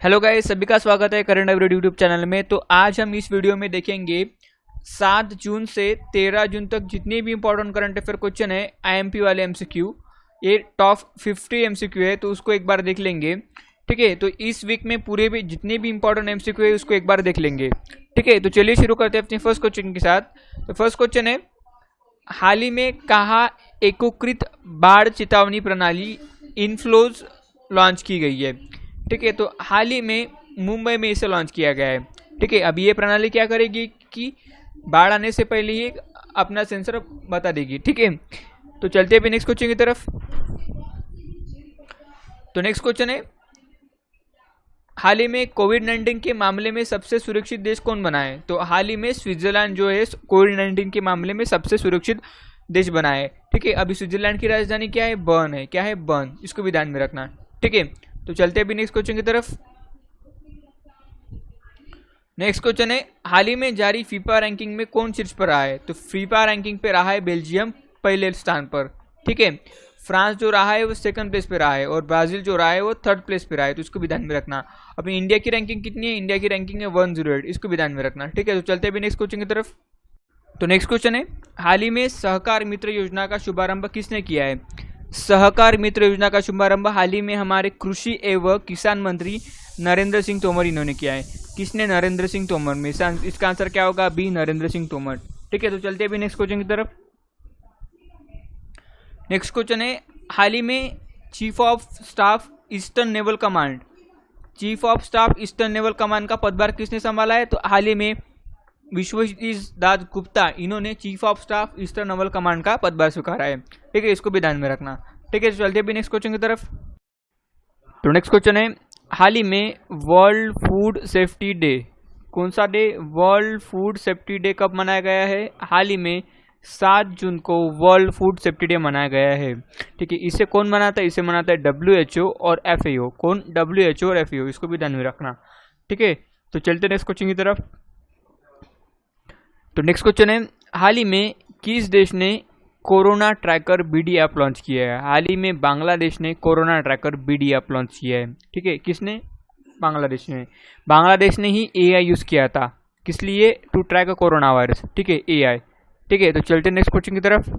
Hello guys, सभी का स्वागत है करंट अफेयर यूट्यूब चैनल में। तो आज हम इस वीडियो में देखेंगे 7 जून से 13 जून तक जितने भी इंपॉर्टेंट करंट अफेयर क्वेश्चन है आईएमपी वाले एमसीक्यू। ये टॉप 50 एमसीक्यू है, तो उसको एक बार देख लेंगे। ठीक है, तो इस वीक में पूरे भी जितने भी इंपॉर्टेंट एमसीक्यू है उसको एक बार देख लेंगे। ठीक है, तो चलिए शुरू करते हैं अपने फर्स्ट क्वेश्चन के साथ। तो फर्स्ट क्वेश्चन है, हाल ही में कहाँ एकीकृत बाढ़ चेतावनी प्रणाली इनफ्लोज लॉन्च की गई है। ठीक है, तो हाल ही में मुंबई में इसे लॉन्च किया गया है। ठीक है, अभी ये प्रणाली क्या करेगी कि बाढ़ आने से पहले ही अपना सेंसर बता देगी। ठीक है, तो चलते हैं नेक्स्ट क्वेश्चन की तरफ। तो नेक्स्ट क्वेश्चन है, हाल ही में कोविड-19 के मामले में सबसे सुरक्षित देश कौन बना है। तो हाल ही में स्विट्जरलैंड जो है कोविड-19 के मामले में सबसे सुरक्षित देश बना है। ठीक है, अभी स्विट्जरलैंड की राजधानी क्या है, बर्न है। क्या है, बर्न। इसको भी ध्यान में रखना। ठीक है, तो चलते हैं नेक्स्ट क्वेश्चन की तरफ। नेक्स्ट क्वेश्चन है, हाल ही में जारी फीफा रैंकिंग में कौन शीर्ष पर रहा है। तो फीफा रैंकिंग पे रहा है बेल्जियम पहले स्थान पर। ठीक है, फ्रांस जो रहा है वो सेकंड प्लेस पे रहा है और ब्राजील जो रहा है वो थर्ड प्लेस पे रहा है। तो इसको भी ध्यान में रखना। अपनी इंडिया की रैंकिंग कितनी है, इंडिया की रैंकिंग है 108। इसको भी ध्यान में रखना। ठीक है, तो चलते हैं नेक्स्ट क्वेश्चन की तरफ। तो नेक्स्ट क्वेश्चन है, हाल ही में सहकार मित्र योजना का शुभारंभ किसने किया है। सहकार मित्र योजना का शुभारंभ हाल ही में हमारे कृषि एवं किसान मंत्री नरेंद्र सिंह तोमर इन्होंने किया है। किसने, नरेंद्र सिंह तोमर में। इसका आंसर क्या होगा, बी, नरेंद्र सिंह तोमर। ठीक है, तो चलते हैं नेक्स्ट क्वेश्चन की तरफ। नेक्स्ट क्वेश्चन है, हाल ही में chief of staff eastern naval command, chief of staff eastern naval command का पदभार किसने संभाला है। तो हाल ही में विश्वजीत दास गुप्ता इन्होंने chief of staff eastern naval command का पदभार स्वीकारा है। ठीक है, इसको भी ध्यान में रखना। ठीक है, चलते भी नेक्स्ट क्वेश्चन की तरफ। तो नेक्स्ट क्वेश्चन है, हाल ही में वर्ल्ड फूड सेफ्टी डे, कौन सा day, world food safety day कब मनाया गया है। हाल ही में 7 जून को वर्ल्ड फूड सेफ्टी डे मनाया गया है। ठीक है, इसे कौन मनाता है, इसे मनाता है WHO और FAO। कौन, WHO और FAO। इसको भी ध्यान में रखना। ठीक है, तो चलते नेक्स्ट क्वेश्चन की तरफ। तो नेक्स्ट क्वेश्चन है, हाल ही में किस देश ने corona tracker BD app launch किया है। हाल ही में बांग्लादेश ने corona tracker BD app launch किया है। ठीक है, किसने, बांग्लादेश ने। बांग्लादेश ने ही AI यूज़ किया था, किस लिए, टू ट्रैक कोरोना वायरस। ठीक है, AI। ठीक है, तो चलते नेक्स्ट क्वेश्चन की तरफ।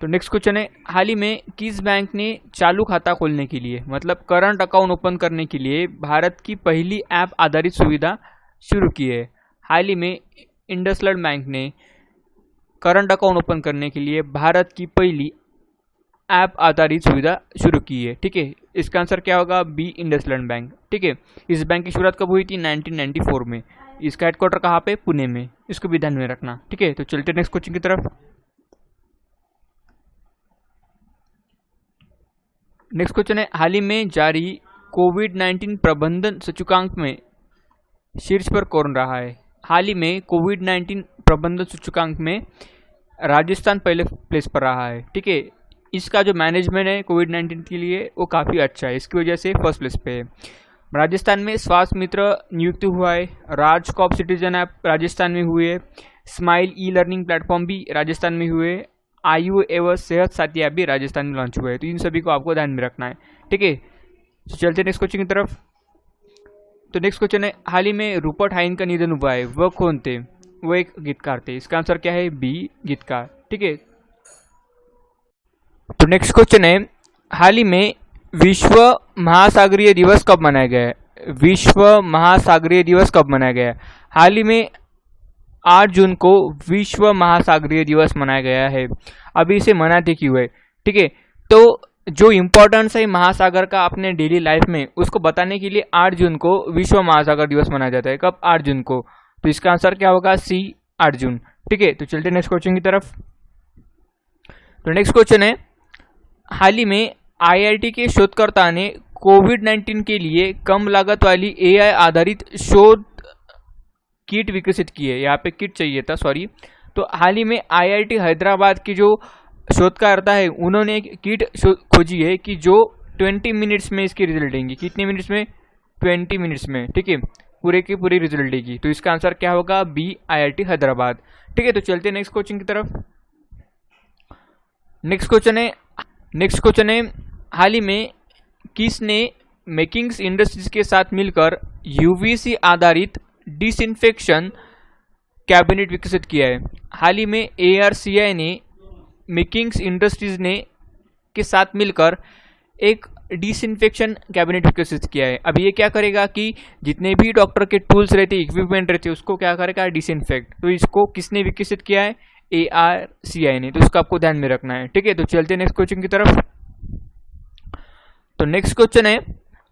तो नेक्स्ट क्वेश्चन है, हाल ही में किस बैंक ने चालू खाता खोलने के लिए, मतलब करंट अकाउंट ओपन करने के लिए भारत की पहली ऐप आधारित सुविधा शुरू की है। हाल ही में इंडसलैंड बैंक ने करंट अकाउंट ओपन करने के लिए भारत की पहली ऐप आधारित सुविधा शुरू की है। ठीक है, इसका आंसर क्या होगा, बी, इंडसलैंड बैंक। ठीक है, इस बैंक की शुरुआत कब हुई थी, 1994 में। इसका हेडक्वार्टर कहाँ पे, पुणे में। इसको भी ध्यान में रखना। ठीक है, तो चलते नेक्स्ट क्वेश्चन की तरफ। नेक्स्ट क्वेश्चन है, हाल ही में जारी कोविड-19 प्रबंधन सूचकांक में शीर्ष पर कौन रहा है। हाल ही में कोविड-19 प्रबंधन सूचकांक में राजस्थान पहले प्लेस पर रहा है। ठीक है, इसका जो मैनेजमेंट है कोविड-19 के लिए वो काफ़ी अच्छा है, इसकी वजह से फर्स्ट प्लेस पे है। राजस्थान में स्वास्थ्य मित्र नियुक्त हुआ है। राजकॉप सिटीजन ऐप राजस्थान में हुए है। स्माइल ई-लर्निंग प्लेटफॉर्म भी राजस्थान में हुए। आयु एवं सेहत साथी ऐप भी राजस्थान में लॉन्च हुआ है। तो इन सभी को आपको ध्यान में रखना है। ठीक है, तो चलते नेक्स्ट क्वेश्चन की तरफ। तो नेक्स्ट क्वेश्चन है, हाल ही में रूपर्ट हाइन का निधन हुआ है, वह कौन थे। वो एक गीतकार थे। इसका आंसर क्या है, बी, गीतकार। ठीक है, तो नेक्स्ट क्वेश्चन है, हाल ही में विश्व महासागरीय दिवस कब मनाया गया है। विश्व महासागरीय दिवस कब मनाया गया है। हाल ही में 8 जून को विश्व महासागरीय दिवस मनाया गया है। अभी इसे मनाते क्यों है। ठीक है, तो जो इम्पोर्टेंस है महासागर का अपने डेली लाइफ में उसको बताने के लिए 8 जून को विश्व महासागर दिवस मनाया जाता है। कब, 8 जून को। तो इसका आंसर क्या होगा, सी, 8 जून। ठीक है, तो चलते नेक्स्ट क्वेश्चन की तरफ। तो नेक्स्ट क्वेश्चन है, हाल ही में IIT के शोधकर्ता ने कोविड-19 के लिए कम लागत वाली AI आधारित शोध किट विकसित की है। यहाँ पे किट चाहिए था, सॉरी। तो हाल ही में IIT हैदराबाद की जो शोधकर्ता है उन्होंने एक किट खोजी है कि जो 20 मिनट्स में इसकी रिजल्ट देंगी। कितने मिनट्स में, 20 मिनट्स में। ठीक है, पूरे की पूरी रिजल्ट देगी। तो इसका आंसर क्या होगा, बी, IIT हैदराबाद। ठीक है, तो चलते नेक्स्ट क्वेश्चन की तरफ। नेक्स्ट क्वेश्चन है, हाल ही में किसने मेकिंग्स इंडस्ट्रीज के साथ मिलकर यूवीसी आधारित डिसइंफेक्शन कैबिनेट विकसित किया है? हाल ही में एआरसीआई ने मेकिंग्स इंडस्ट्रीज ने के साथ मिलकर एक डिसइंफेक्शन कैबिनेट विकसित किया है। अब ये क्या करेगा कि जितने भी डॉक्टर के टूल्स रहते, इक्विपमेंट रहते, उसको क्या करेगा? डिसइंफेक्ट। तो इसको किसने विकसित किया है? एआरसीआई ने। तो इसको आपको ध्यान में रखना है, ठीक है। तो चलते हैं नेक्स्ट क्वेश्चन की तरफ। तो नेक्स्ट क्वेश्चन है,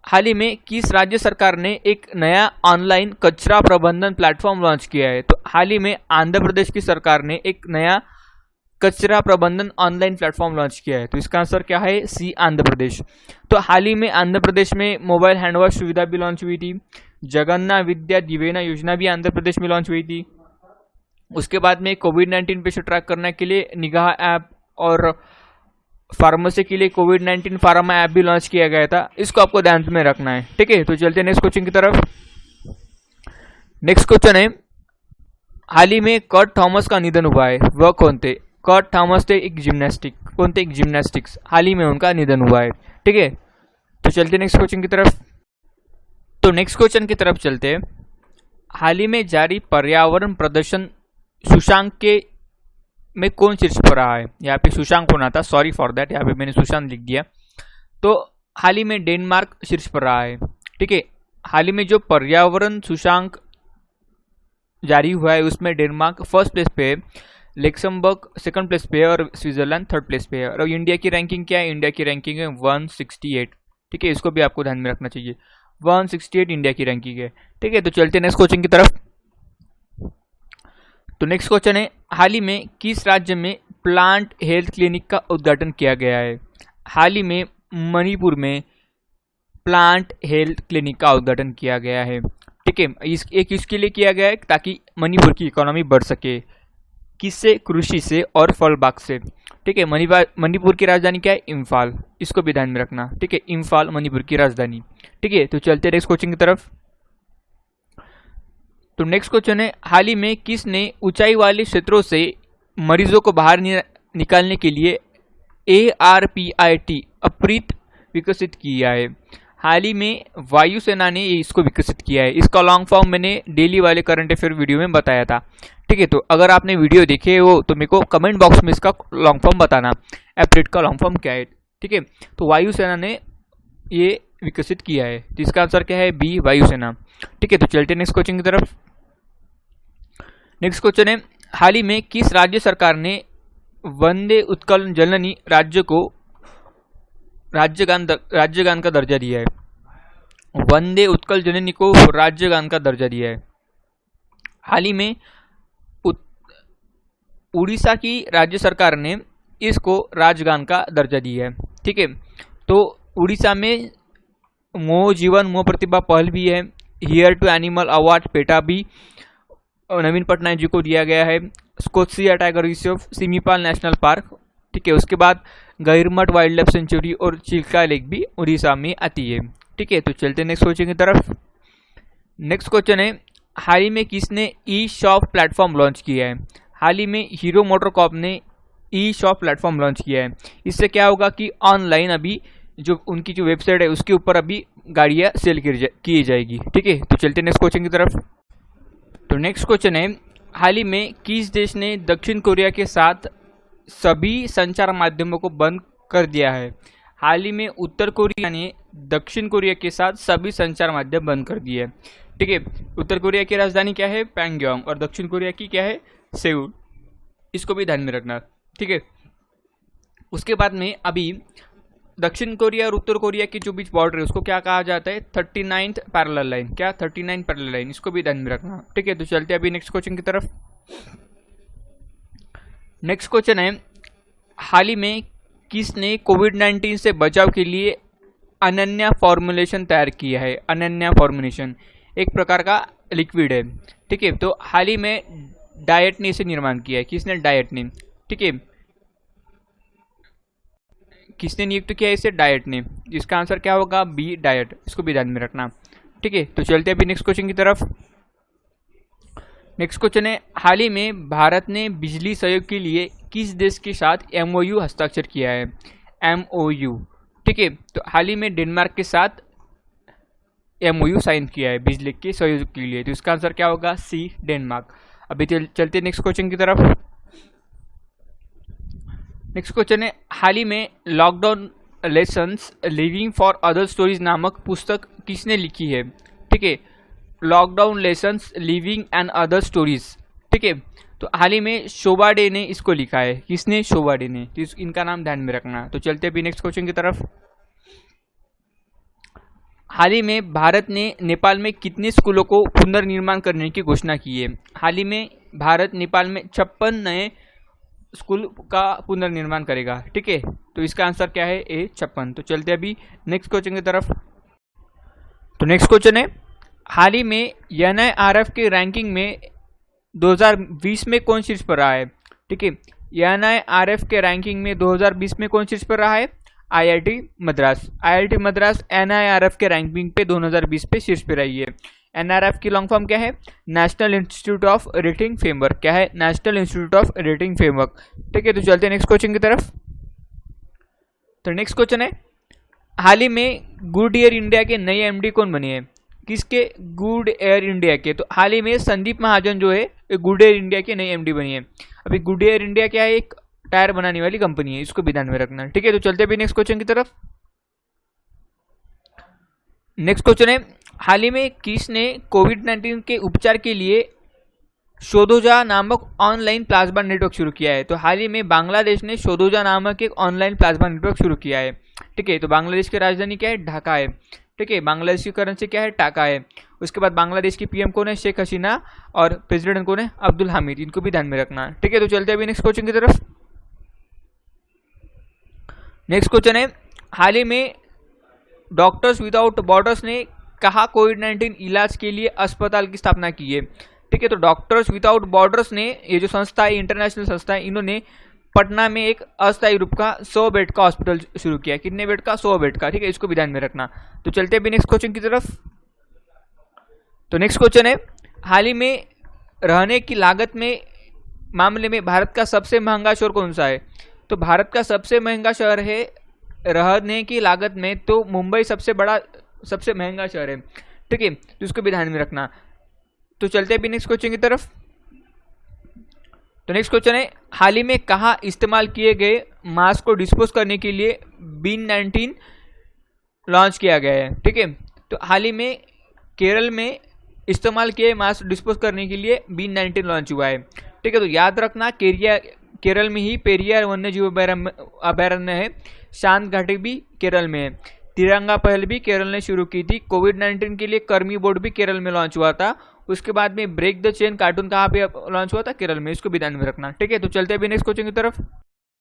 हाल ही में किस राज्य सरकार ने एक नया ऑनलाइन कचरा प्रबंधन प्लेटफॉर्म लॉन्च किया है? तो हाल ही में आंध्र प्रदेश की सरकार ने एक नया कचरा प्रबंधन ऑनलाइन प्लेटफॉर्म लॉन्च किया है। तो इसका आंसर क्या है? सी, आंध्र प्रदेश। तो हाल ही में आंध्र प्रदेश में मोबाइल हैंड वॉश सुविधा भी लॉन्च हुई थी। जगन्ना विद्या दिवेना योजना भी आंध्र प्रदेश में लॉन्च हुई थी। उसके बाद में कोविड-19 पेशेंट ट्रैक करने के लिए निगाह ऐप और फार्मेसी के लिए कोविड-19 फार्मा ऐप भी लॉन्च किया गया था। इसको आपको ध्यान में रखना है, ठीक है। तो चलते हैं नेक्स्ट क्वेश्चन की तरफ। नेक्स्ट क्वेश्चन है, हाल ही में कर्ट थॉमस का निधन हुआ है। वह कौन थे? कर्ट थॉमस थे एक जिम्नास्टिक्स। हाल ही में उनका निधन हुआ है, ठीक है। तो चलते नेक्स्ट क्वेश्चन की तरफ। तो नेक्स्ट क्वेश्चन की तरफ चलते हैं। हाल ही में जारी पर्यावरण प्रदर्शन सूचकांक के में कौन शीर्ष पर रहा है? यहाँ पे सूचकांक होना था, सॉरी फॉर दैट, यहाँ पे मैंने सूचकांक लिख दिया। तो हाल ही में डेनमार्क शीर्ष पर रहा है, ठीक है। हाल ही में जो पर्यावरण सूचकांक जारी हुआ है उसमें डेनमार्क फर्स्ट प्लेस पे है, लक्समबर्ग सेकंड प्लेस पे है और स्विट्जरलैंड थर्ड प्लेस पे है। और इंडिया की रैंकिंग क्या है? इंडिया की रैंकिंग है 168, ठीक है। इसको भी आपको ध्यान में रखना चाहिए, 168 इंडिया की रैंकिंग है, ठीक है। तो चलते हैं नेक्स्ट क्वेश्चन की तरफ। तो नेक्स्ट क्वेश्चन है, हाल ही में किस राज्य में प्लांट हेल्थ क्लिनिक का उद्घाटन किया गया है? हाल ही में मणिपुर में प्लांट हेल्थ क्लिनिक का उद्घाटन किया गया है, ठीक है। इसके लिए किया गया है ताकि मणिपुर की इकोनॉमी बढ़ सके। किससे? कृषि से और फल बाग से, ठीक है। मणिपुर की राजधानी क्या है? इम्फाल। इसको भी ध्यान में रखना, ठीक है। इम्फाल मणिपुर की राजधानी, ठीक है। तो चलते नेक्स्ट क्वेश्चन की तरफ। तो नेक्स्ट क्वेश्चन है, हाल ही में किसने ऊंचाई वाले क्षेत्रों से मरीजों को बाहर निकालने के लिए ARPIT अपृत विकसित किया है? हाल ही में वायुसेना ने इसको विकसित किया है। इसका लॉन्ग फॉर्म मैंने डेली वाले करंट अफेयर वीडियो में बताया था, ठीक है। तो अगर आपने वीडियो देखे हो तो मेरे को कमेंट बॉक्स में इसका लॉन्ग फॉर्म बताना, अपृत का लॉन्ग फॉर्म क्या है, ठीक है। तो वायुसेना ने ये विकसित किया है। तो इसका आंसर क्या है? बी, वायुसेना, ठीक है। तो चलते नेक्स्ट क्वेश्चन की तरफ। नेक्स्ट क्वेश्चन है, हाल ही में किस राज्य सरकार ने वंदे उत्कल जननी राज्य को राज्यगान का दर्जा दिया है? वंदे उत्कल जननी को राज्यगान का दर्जा दिया है। हाल ही में उड़ीसा की राज्य सरकार ने इसको राजगान का दर्जा दिया है, ठीक है। तो उड़ीसा में मो जीवन मो प्रतिभा पहल भी है। Hero to animal award PETA भी नवीन पटनायक जी को दिया गया है। Satkosia tiger reserve, Similipal national park, ठीक है। उसके बाद गहिरमठ वाइल्ड लाइफ सेंचुरी और चिल्का लेक भी उड़ीसा में आती है, ठीक है। तो चलते नेक्स्ट क्वेश्चन की तरफ। नेक्स्ट क्वेश्चन है, हाल ही में किसने ई शॉप प्लेटफॉर्म लॉन्च किया है? हाल ही में हीरो मोटर कॉर्प ने ई शॉप प्लेटफॉर्म लॉन्च किया है। इससे क्या होगा कि ऑनलाइन अभी जो उनकी जो वेबसाइट है उसके ऊपर अभी गाड़ियाँ सेल की जाएगी, ठीक है। तो चलते नेक्स्ट क्वेश्चन की तरफ। तो नेक्स्ट क्वेश्चन है, हाल ही में किस देश ने दक्षिण कोरिया के साथ सभी संचार माध्यमों को बंद कर दिया है? हाल ही में उत्तर कोरिया ने दक्षिण कोरिया के साथ सभी संचार माध्यम बंद कर दिए, ठीक है। उत्तर कोरिया की राजधानी क्या है? पैंगयांग, और दक्षिण कोरिया की क्या है? सेउल। इसको भी ध्यान में रखना, ठीक है। उसके बाद में अभी दक्षिण कोरिया और उत्तर कोरिया के जो बीच बॉर्डर है उसको क्या कहा जाता है? 39th parallel line. क्या? 39 पैरेलल लाइन। इसको भी ध्यान में रखना, ठीक है। तो चलते हैं अभी नेक्स्ट क्वेश्चन की तरफ। नेक्स्ट क्वेश्चन है, हाल ही में किसने कोविड-19 से बचाव के लिए अनन्या फॉर्मुलेशन तैयार किया है? अनन्या फॉर्मुलेशन एक प्रकार का लिक्विड है, ठीक है। तो हाल ही में डाइट ने इसे निर्माण किया है। किसने? डाइट ने, ठीक है। किसने नियुक्त किया है इसे? डाइट ने। इसका आंसर क्या होगा? B, diet. इसको भी ध्यान में रखना, ठीक है। तो चलते हैं अभी नेक्स्ट क्वेश्चन की तरफ। नेक्स्ट क्वेश्चन है, हाल ही में भारत ने बिजली सहयोग के लिए किस देश के साथ MOU हस्ताक्षर किया है? MOU, ठीक है। तो हाल ही में डेनमार्क के साथ MOU साइन किया है बिजली के सहयोग के लिए, तो इसका आंसर क्या होगा? सी, डेनमार्क। अभी चलते नेक्स्ट क्वेश्चन की तरफ। नेक्स्ट क्वेश्चन है, हाल ही में lockdown lessons living for other stories नामक पुस्तक किसने लिखी है? ठीक है, lockdown lessons living and other stories. ठीक है, तो हाल ही में शोभा डे ने इसको लिखा है। किसने? शोभा डे ने। तो इनका नाम ध्यान में रखना। तो चलते अभी नेक्स्ट क्वेश्चन की तरफ। हाल ही में भारत ने नेपाल में कितने स्कूलों को पुनर्निर्माण करने की घोषणा की है? हाल ही में भारत नेपाल में 56 नए स्कूल का पुनर्निर्माण करेगा। ठीक है, तो इसका आंसर क्या है? ए, 56। तो चलते अभी नेक्स्ट क्वेश्चन की तरफ। तो नेक्स्ट क्वेश्चन है, हाल ही में NIRF के रैंकिंग में 2020 में कौन शीर्ष पर रहा है? ठीक है, NIRF के रैंकिंग में 2020 में कौन शीर्ष पर रहा है? IIT Madras. IIT Madras NIRF के रैंकिंग पे 2020 पे शीर्ष पे रही है। NIRF की लॉन्ग फॉर्म क्या है? National institute of rating framework. क्या है? National institute of rating framework. ठीक है, तो चलते हैं नेक्स्ट क्वेश्चन की तरफ। तो नेक्स्ट क्वेश्चन है, हाल ही में गुड एयर इंडिया के नए MD कौन बने हैं? किसके? गुड एयर इंडिया के। तो हाल ही में संदीप महाजन जो है गुड एयर इंडिया के नए MD बनी है। अभी गुड एयर इंडिया क्या है? एक टायर बनाने वाली कंपनी है, इसको भी ध्यान में रखना। ठीक है, तो चलते भी नेक्स्ट क्वेश्चन की तरफ। नेक्स्ट क्वेश्चन है, हाल ही में किसने कोविड-19 के उपचार के लिए शोधोजा नामक ऑनलाइन प्लाज्मा नेटवर्क शुरू किया है? तो हाल ही में बांग्लादेश ने शोधोजा नामक एक ऑनलाइन प्लाज्मा नेटवर्क शुरू किया है। ठीक है, तो बांग्लादेश की राजधानी क्या है? ढाका है। ठीक है, बांग्लादेश की करेंसी क्या है? टाका है। उसके बाद बांग्लादेश की PM कौन है? शेख हसीना। और प्रेसिडेंट कौन है? अब्दुल हामिद। इनको भी ध्यान में रखना। ठीक है, तो चलते अभी नेक्स्ट क्वेश्चन की तरफ। नेक्स्ट क्वेश्चन है, हाल ही में डॉक्टर्स विदाउट बॉर्डर्स ने कहा कोविड-19 इलाज के लिए अस्पताल की स्थापना की है? ठीक है, तो डॉक्टर्स विदाउट बॉर्डर्स ने, ये जो संस्था है, इंटरनेशनल संस्था है, इन्होंने पटना में एक अस्थायी रूप का 100 बेड का हॉस्पिटल शुरू किया। कितने बेड का? 100 बेड का। ठीक है, इसको भी ध्यान में रखना। तो चलते भी नेक्स्ट क्वेश्चन की तरफ। तो नेक्स्ट क्वेश्चन है, हाल ही में रहने की लागत में मामले में भारत का सबसे महंगा शहर कौन सा है? तो भारत का सबसे महंगा शहर है रहने की लागत में, तो मुंबई सबसे महंगा शहर है। ठीक है, तो इसको भी ध्यान में रखना। तो चलते भी नेक्स्ट क्वेश्चन की तरफ। तो नेक्स्ट क्वेश्चन है, हाल ही में कहाँ इस्तेमाल किए गए मास्क को डिस्पोज करने के लिए Bin19 लॉन्च किया गया है? ठीक है, तो हाल ही में केरल में इस्तेमाल किए मास्क डिस्पोज करने के लिए Bin19 लॉन्च हुआ है। ठीक है, तो याद रखना, केरल में ही पेरियार वन्यजीव अभयारण्य है। शांत घाटी भी केरल में है। तिरंगा पहल भी केरल ने शुरू की थी। कोविड-19 के लिए कर्मी बोर्ड भी केरल में लॉन्च हुआ था। उसके बाद में ब्रेक द चेन कार्टून कहाँ पे लॉन्च हुआ था? केरल में। इसको भी ध्यान में रखना। ठीक है, तो चलते हैं नेक्स्ट क्वेश्चन की तरफ।